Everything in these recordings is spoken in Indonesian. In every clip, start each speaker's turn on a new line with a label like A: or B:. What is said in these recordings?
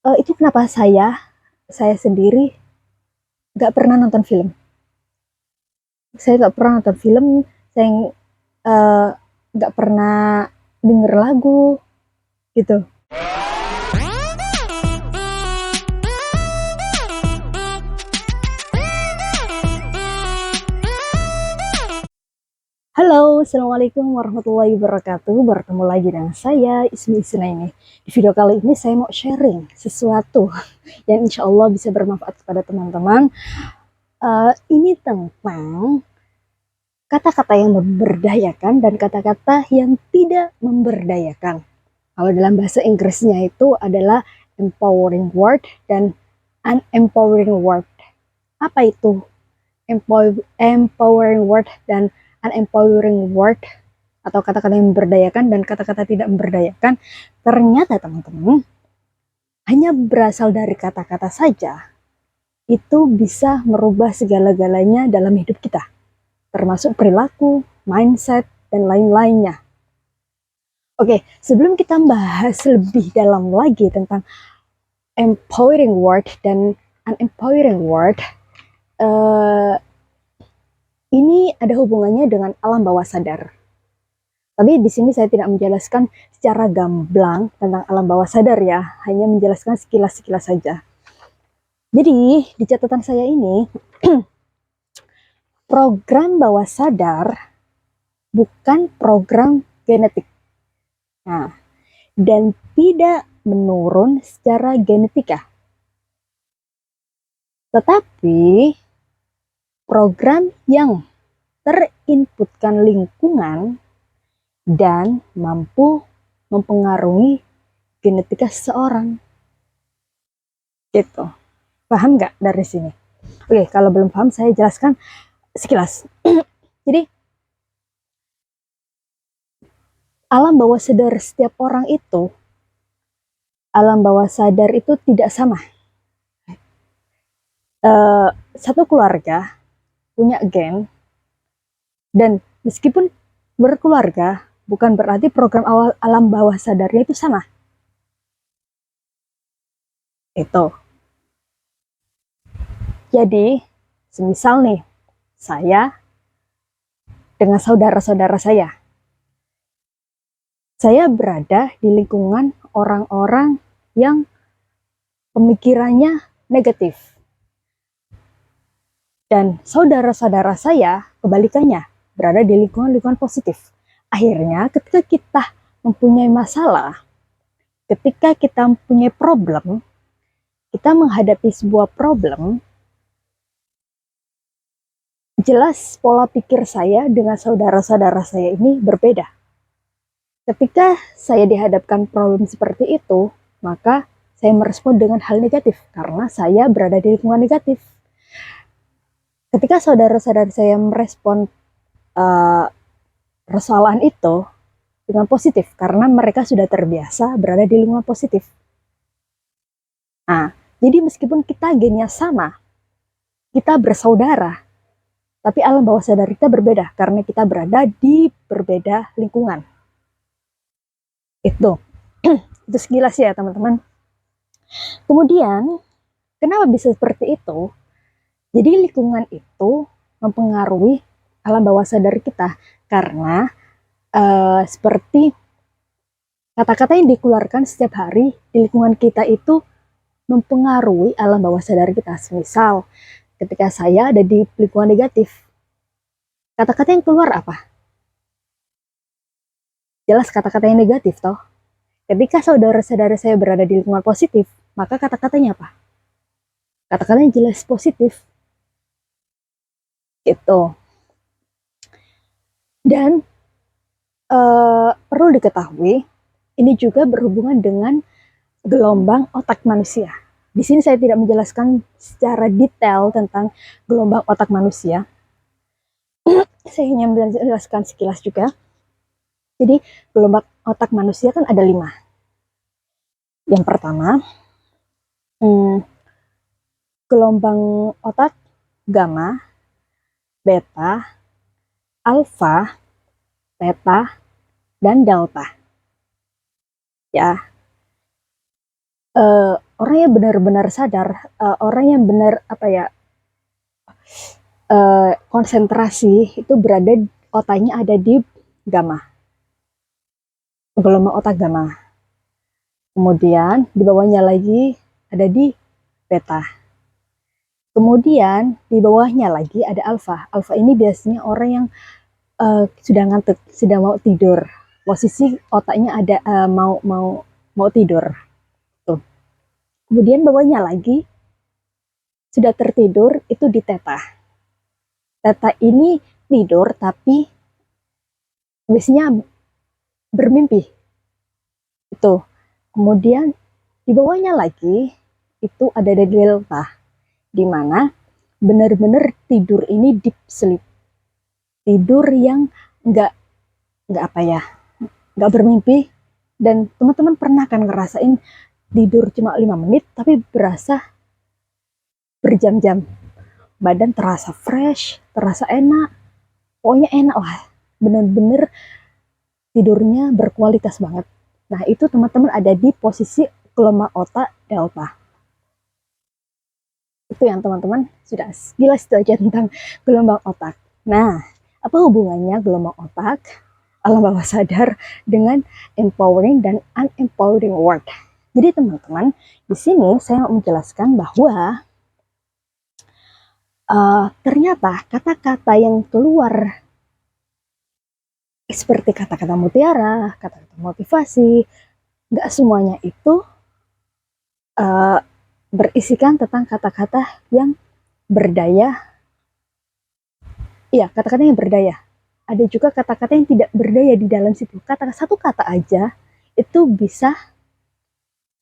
A: Itu kenapa saya sendiri nggak pernah nonton film. Saya nggak pernah nonton film, saya eh, nggak pernah denger lagu gitu. Halo, Assalamualaikum warahmatullahi wabarakatuh. Bertemu lagi dengan saya, Ismi Isna ini. Di video kali ini saya mau sharing sesuatu yang insya Allah bisa bermanfaat kepada teman-teman. Ini tentang kata-kata yang memberdayakan dan kata-kata yang tidak memberdayakan. Kalau dalam bahasa Inggrisnya itu adalah empowering word dan unempowering word. Apa itu empowering word dan unempowering word, atau kata-kata yang memberdayakan dan kata-kata tidak memberdayakan? Ternyata teman-teman, hanya berasal dari kata-kata saja itu bisa merubah segala-galanya dalam hidup kita, termasuk perilaku, mindset, dan lain-lainnya. Oke, sebelum kita bahas lebih dalam lagi tentang empowering word dan unempowering word, ini ada hubungannya dengan alam bawah sadar. Tapi di sini saya tidak menjelaskan secara gamblang tentang alam bawah sadar ya, hanya menjelaskan sekilas-sekilas saja. Jadi, di catatan saya ini, program bawah sadar bukan program genetik. Nah, dan tidak menurun secara genetika. Tetapi, program yang terinputkan lingkungan dan mampu mempengaruhi genetika seseorang. Gitu. Paham nggak dari sini? Oke, kalau belum paham saya jelaskan sekilas. Jadi, alam bawah sadar setiap orang itu, alam bawah sadar itu tidak sama. Satu keluarga punya gen, dan meskipun berkeluarga, bukan berarti program alam bawah sadarnya itu sama. Itu. Jadi, semisal nih, saya dengan saudara-saudara saya berada di lingkungan orang-orang yang pemikirannya negatif. Dan saudara-saudara saya kebalikannya, berada di lingkungan-lingkungan positif. Akhirnya ketika kita mempunyai masalah, ketika kita mempunyai problem, kita menghadapi sebuah problem, jelas pola pikir saya dengan saudara-saudara saya ini berbeda. Ketika saya dihadapkan problem seperti itu, maka saya merespon dengan hal negatif karena saya berada di lingkungan negatif. Ketika saudara-saudara saya merespon persoalan itu dengan positif karena mereka sudah terbiasa berada di lingkungan positif. Nah, jadi meskipun kita gennya sama, kita bersaudara, tapi alam bawah sadar kita berbeda karena kita berada di berbeda lingkungan. Itu sekilas ya teman-teman. Kemudian, kenapa bisa seperti itu? Jadi lingkungan itu mempengaruhi alam bawah sadar kita karena seperti kata-kata yang dikeluarkan setiap hari di lingkungan kita itu mempengaruhi alam bawah sadar kita. Misal, ketika saya ada di lingkungan negatif, kata-kata yang keluar apa? Jelas kata-kata yang negatif toh. Ketika saudara-saudara saya berada di lingkungan positif, maka kata-katanya apa? Kata-katanya jelas positif. Gitu. Dan perlu diketahui, ini juga berhubungan dengan gelombang otak manusia. Di sini saya tidak menjelaskan secara detail tentang gelombang otak manusia. Saya hanya menjelaskan sekilas juga. Jadi gelombang otak manusia kan ada 5. Yang pertama, gelombang otak gamma, beta, alfa, theta, dan delta. Ya, orang yang benar-benar sadar, orang yang benar konsentrasi itu berada, otaknya ada di gamma, gelombang otak gamma. Kemudian di bawahnya lagi ada di beta. Kemudian di bawahnya lagi ada alfa. Alfa ini biasanya orang yang sudah ngantuk, sudah mau tidur. Posisi otaknya ada mau tidur. Tuh. Kemudian bawahnya lagi sudah tertidur itu di teta. Teta ini tidur tapi biasanya bermimpi. Itu. Kemudian di bawahnya lagi itu ada di delta, di mana benar-benar tidur ini deep sleep. Tidur yang nggak nggak bermimpi. Dan teman-teman pernah kan ngerasain tidur cuma 5 menit tapi berasa berjam-jam, badan terasa fresh, terasa enak, pokoknya enak lah, bener-bener tidurnya berkualitas banget. Nah itu teman-teman ada di posisi gelombang otak delta. Itu yang teman-teman sudah jelas itu aja tentang gelombang otak. Nah, apa hubungannya gelombang otak, alam bawah sadar dengan empowering dan unempowering word? Jadi teman-teman, di sini saya mau menjelaskan bahwa ternyata kata-kata yang keluar seperti kata-kata mutiara, kata-kata motivasi, nggak semuanya itu berisikan tentang kata-kata yang berdaya. Iya, kata-kata yang berdaya. Ada juga kata-kata yang tidak berdaya di dalam situ. Satu kata aja itu bisa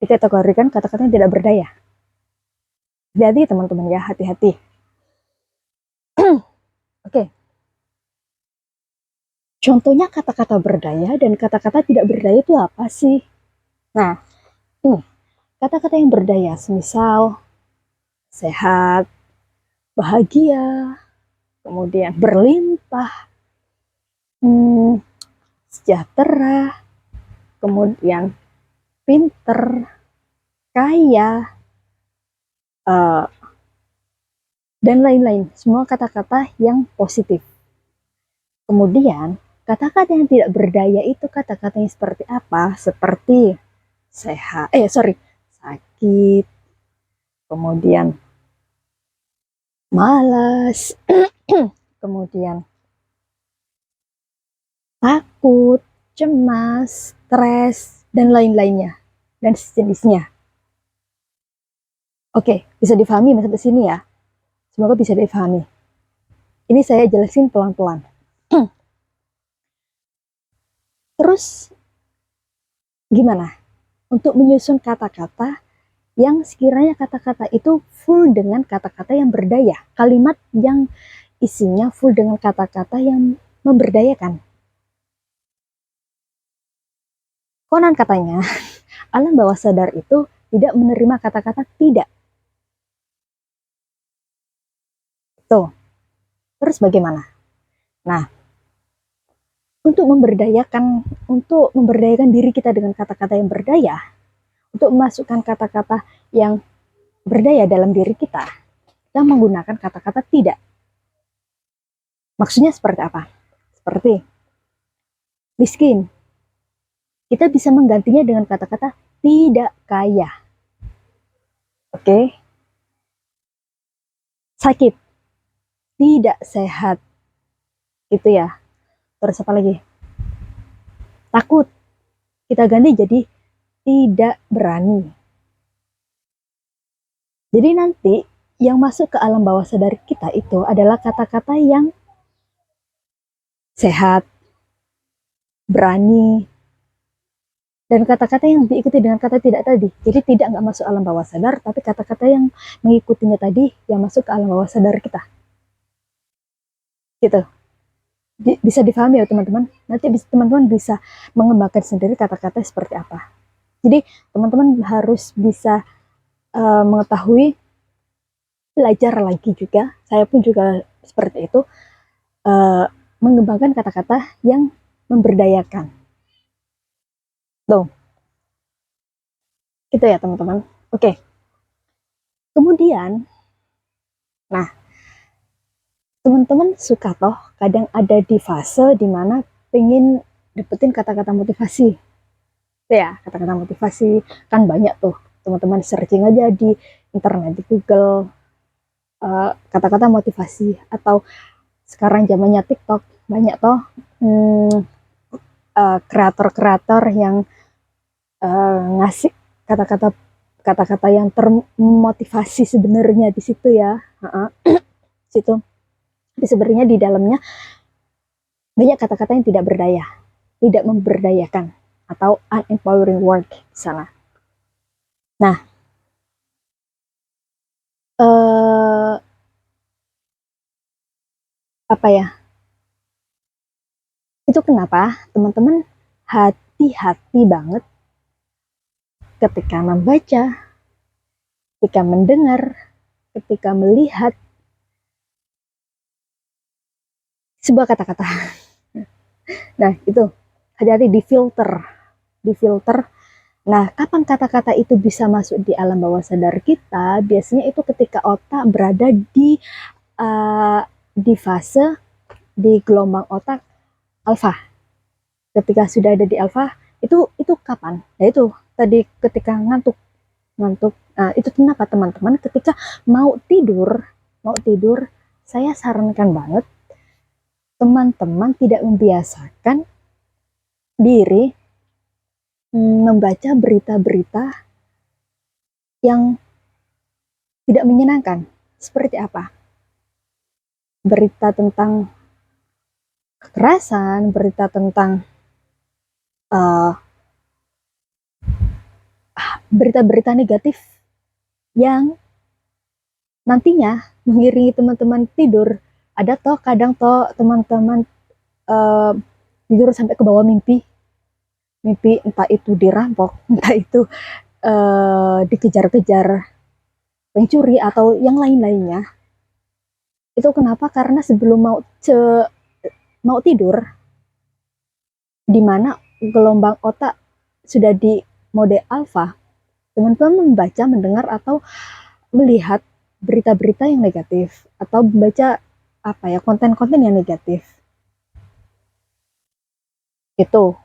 A: dikategorikan kata-kata yang tidak berdaya. Jadi teman-teman ya, hati-hati. Oke. Contohnya kata-kata berdaya dan kata-kata tidak berdaya itu apa sih? Nah, ini kata-kata yang berdaya, semisal sehat, bahagia, kemudian berlimpah, sejahtera, kemudian pinter, kaya, dan lain-lain. Semua kata-kata yang positif. Kemudian, kata-kata yang tidak berdaya itu kata-kata yang seperti apa? Seperti sakit, kemudian malas, kemudian takut, cemas, stres, dan lain-lainnya, dan sejenisnya. Oke, bisa difahami sampai sini ya? Semoga bisa difahami. Ini saya jelasin pelan-pelan. Terus, gimana? Untuk menyusun kata-kata yang sekiranya kata-kata itu full dengan kata-kata yang berdaya. Kalimat yang isinya full dengan kata-kata yang memberdayakan. Konon katanya, alam bawah sadar itu tidak menerima kata-kata tidak. Tuh. Terus bagaimana? Nah, untuk memberdayakan diri kita dengan kata-kata yang berdaya, untuk memasukkan kata-kata yang berdaya dalam diri kita menggunakan kata-kata tidak. Maksudnya seperti apa? Seperti miskin. Kita bisa menggantinya dengan kata-kata tidak kaya. Oke? Sakit. Tidak sehat. Gitu ya. Terus apa lagi? Takut. Kita ganti jadi tidak berani. Jadi nanti yang masuk ke alam bawah sadar kita itu adalah kata-kata yang sehat, berani, dan kata-kata yang diikuti dengan kata tidak tadi. Jadi tidak nggak masuk alam bawah sadar, tapi kata-kata yang mengikutinya tadi yang masuk ke alam bawah sadar kita. Gitu. Bisa difahami ya teman-teman. Nanti teman-teman bisa mengembangkan sendiri kata-kata seperti apa. Jadi teman-teman harus bisa mengetahui, belajar lagi juga. Saya pun juga seperti itu, mengembangkan kata-kata yang memberdayakan. Tuh. Gitu ya teman-teman. Oke. Kemudian, nah, teman-teman suka toh kadang ada di fase dimana pengen dapetin kata-kata motivasi. Ya, kata-kata motivasi kan banyak tuh. Teman-teman searching aja di internet, di Google, kata-kata motivasi. Atau sekarang zamannya TikTok, banyak toh kreator-kreator yang ngasih kata-kata kata-kata yang termotivasi sebenarnya di situ ya. Situ. Tapi sebenarnya di dalamnya banyak kata-kata yang tidak berdaya, tidak memberdayakan atau unempowering word di sana. Nah, apa ya? Itu kenapa teman-teman hati-hati banget ketika membaca, ketika mendengar, ketika melihat sebuah kata-kata. Nah, itu hati-hati di filter. Nah, kapan kata-kata itu bisa masuk di alam bawah sadar kita? Biasanya itu ketika otak berada di fase di gelombang otak alfa. Ketika sudah ada di alfa, itu kapan? Ya itu tadi ketika ngantuk. Nah, itu kenapa teman-teman ketika mau tidur, saya sarankan banget teman-teman tidak membiasakan diri membaca berita-berita yang tidak menyenangkan. Seperti apa? Berita tentang kekerasan, berita tentang uh, berita-berita negatif yang nantinya mengiringi teman-teman tidur. Ada toh kadang toh teman-teman uh, tidur sampai ke bawah mimpi, mimpi entah itu dirampok, entah itu dikejar-kejar pencuri atau yang lain-lainnya. Itu kenapa? Karena sebelum mau tidur, di mana gelombang otak sudah di mode alfa, teman-teman membaca, mendengar atau melihat berita-berita yang negatif atau membaca apa ya konten-konten yang negatif. Itu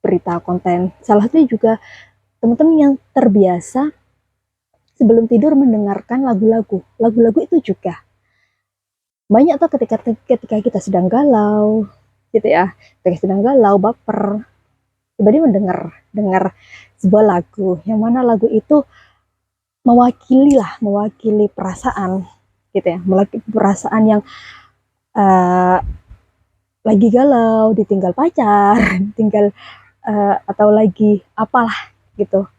A: berita konten. Salah satu juga teman-teman yang terbiasa sebelum tidur mendengarkan lagu-lagu. Lagu-lagu itu juga banyak tuh ketika kita sedang galau, gitu ya. Ketika sedang galau, baper, tiba-tiba dengar sebuah lagu yang mana lagu itu mewakili perasaan, gitu ya, mewakili perasaan yang uh, lagi galau, ditinggal pacar, tinggal atau lagi apalah gitu.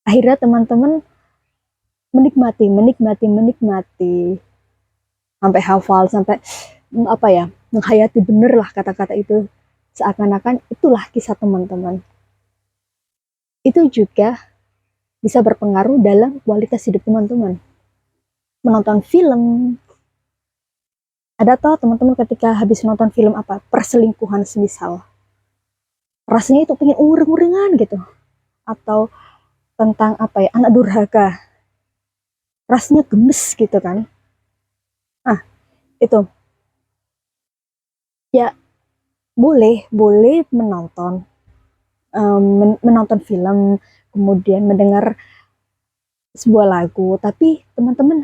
A: Akhirnya teman-teman menikmati sampai hafal, sampai apa ya, menghayati bener lah kata-kata itu, seakan-akan itulah kisah teman-teman. Itu juga bisa berpengaruh dalam kualitas hidup teman-teman. Menonton film, ada toh teman-teman ketika habis nonton film apa, perselingkuhan semisal, rasanya itu pengen uring-uringan gitu, atau tentang apa ya, anak durhaka, rasanya gemes gitu kan. Nah, itu ya boleh boleh menonton film, kemudian mendengar sebuah lagu, tapi teman-teman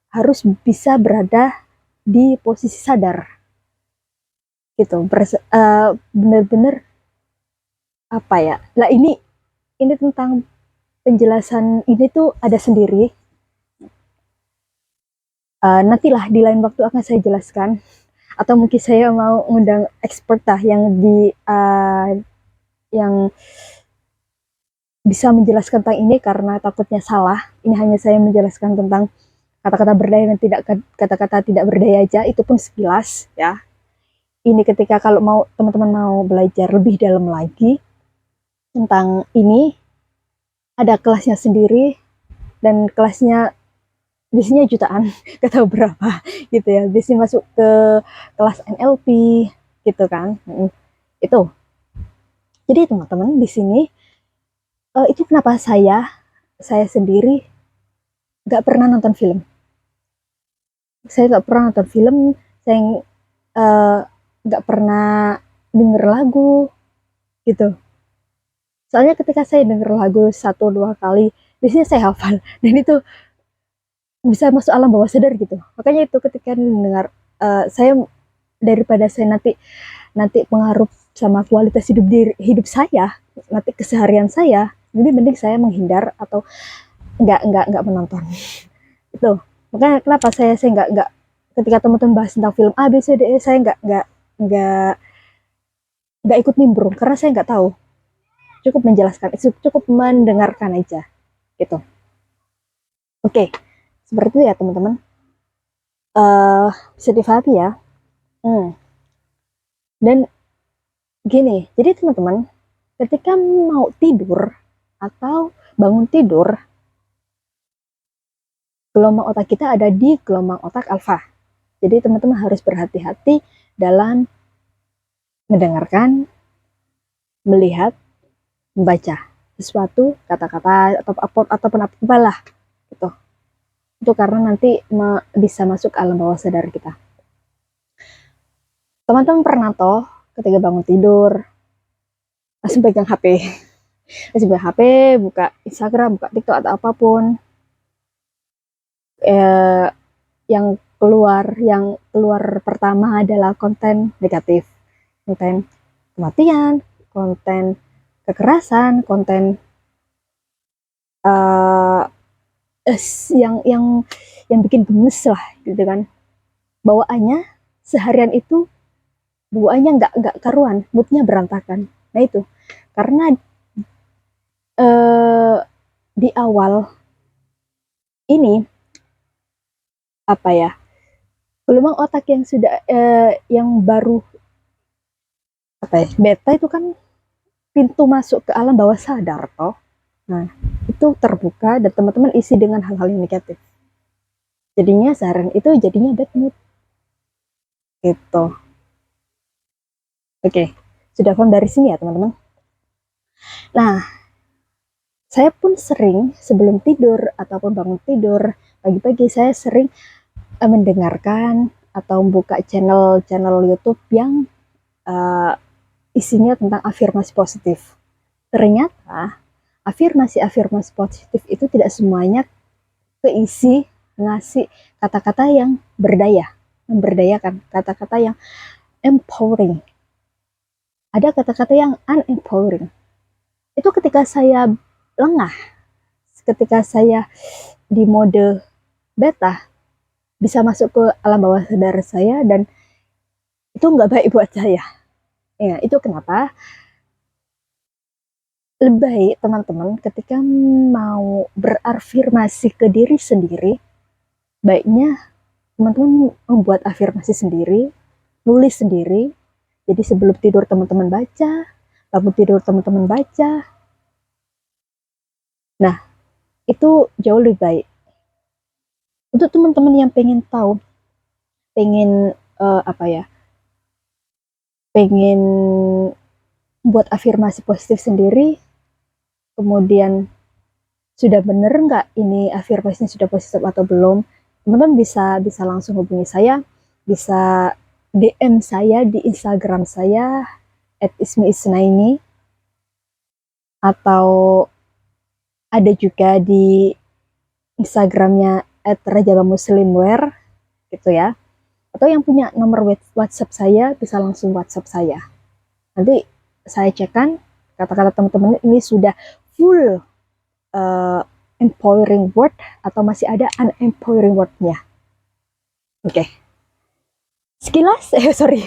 A: harus bisa berada di posisi sadar gitu, bener-bener apa ya, lah ini tentang penjelasan ini tuh ada sendiri. Nantilah di lain waktu akan saya jelaskan, atau mungkin saya mau undang expert lah yang bisa menjelaskan tentang ini, karena takutnya salah. Ini hanya saya menjelaskan tentang kata-kata berdaya dan kata-kata tidak berdaya aja, itu pun sekilas ya. Ini ketika kalau mau teman-teman mau belajar lebih dalam lagi tentang ini, ada kelasnya sendiri, dan kelasnya biasanya jutaan, gak tahu berapa gitu ya. Biasanya masuk ke kelas NLP gitu kan. Itu. Jadi teman-teman di sini itu kenapa saya sendiri nggak pernah nonton film. Saya nggak pernah nonton film, saya nggak pernah denger lagu gitu. Soalnya ketika saya denger lagu 1-2 kali, biasanya saya hafal dan itu bisa masuk alam bawah sadar gitu. Makanya itu ketika mendengar saya, daripada saya nanti nanti pengaruh sama kualitas hidup saya, nanti keseharian saya, jadi mending saya menghindar atau nggak menonton itu. Makanya kenapa saya nggak ketika teman-teman bahas tentang film A B C D E, saya nggak nggak ikut nimbrung karena saya nggak tahu, cukup menjelaskan, cukup mendengarkan aja gitu. Oke, seperti itu ya teman-teman. Bisa dipahami ya. Dan gini, jadi teman-teman, ketika mau tidur atau bangun tidur, gelombang otak kita ada di gelombang otak alfa. Jadi teman-teman harus berhati-hati dalam mendengarkan, melihat, membaca sesuatu, kata-kata ataupun apalah gitu. Itu karena nanti bisa masuk alam bawah sadar kita. Teman-teman pernah toh ketika bangun tidur langsung pegang HP, langsung pegang HP, buka Instagram, buka TikTok atau apapun, yang keluar pertama adalah konten negatif, konten kematian, konten kekerasan, konten uh, yang bikin gemes lah gitu kan. Bawaannya seharian itu bawaannya nggak karuan, moodnya berantakan. Nah itu karena di awal ini apa ya, gelombang otak yang sudah yang baru apa ya, beta itu kan pintu masuk ke alam bawah sadar toh. Nah itu terbuka dan teman-teman isi dengan hal-hal yang negatif, jadinya seharian itu jadinya bad mood gitu. Oke, sudah paham dari sini ya teman-teman. Nah, saya pun sering sebelum tidur ataupun bangun tidur pagi-pagi, saya sering mendengarkan atau buka channel-channel YouTube yang uh, isinya tentang afirmasi positif. Ternyata afirmasi-afirmasi positif itu tidak semuanya keisi ngasih kata-kata yang berdaya, memberdayakan, kata-kata yang empowering. Ada kata-kata yang unempowering. Itu ketika saya lengah, ketika saya di mode beta, bisa masuk ke alam bawah sadar saya dan itu nggak baik buat saya. Ya, itu kenapa lebih baik teman-teman ketika mau berafirmasi ke diri sendiri, baiknya teman-teman membuat afirmasi sendiri, nulis sendiri. Jadi sebelum tidur teman-teman baca, bangun tidur teman-teman baca. Nah, itu jauh lebih baik. Untuk teman-teman yang pengen tahu, pengen apa ya, pengen buat afirmasi positif sendiri, kemudian sudah bener nggak ini afirmasinya sudah positif atau belum, teman-teman bisa langsung hubungi saya, bisa DM saya di Instagram saya @ismiisnaini, atau ada juga di Instagramnya @rajabamuslimwear gitu ya. Atau yang punya nomor WhatsApp saya bisa langsung WhatsApp saya. Nanti saya cekkan kata-kata teman-teman ini sudah full empowering word atau masih ada unempowering wordnya. Oke. Sekilas, sorry.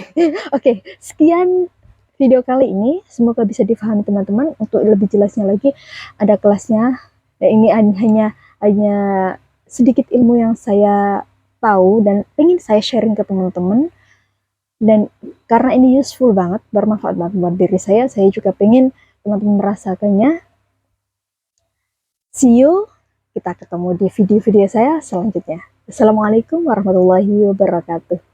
A: Oke, sekian video kali ini. Semoga bisa difahami teman-teman. Untuk lebih jelasnya lagi, ada kelasnya. Dan ini hanya sedikit ilmu yang saya tahu dan ingin saya sharing ke teman-teman. Dan karena ini useful banget, bermanfaat banget buat diri saya juga pengen teman-teman merasakannya. See you, kita ketemu di video-video saya selanjutnya. Assalamualaikum warahmatullahi wabarakatuh.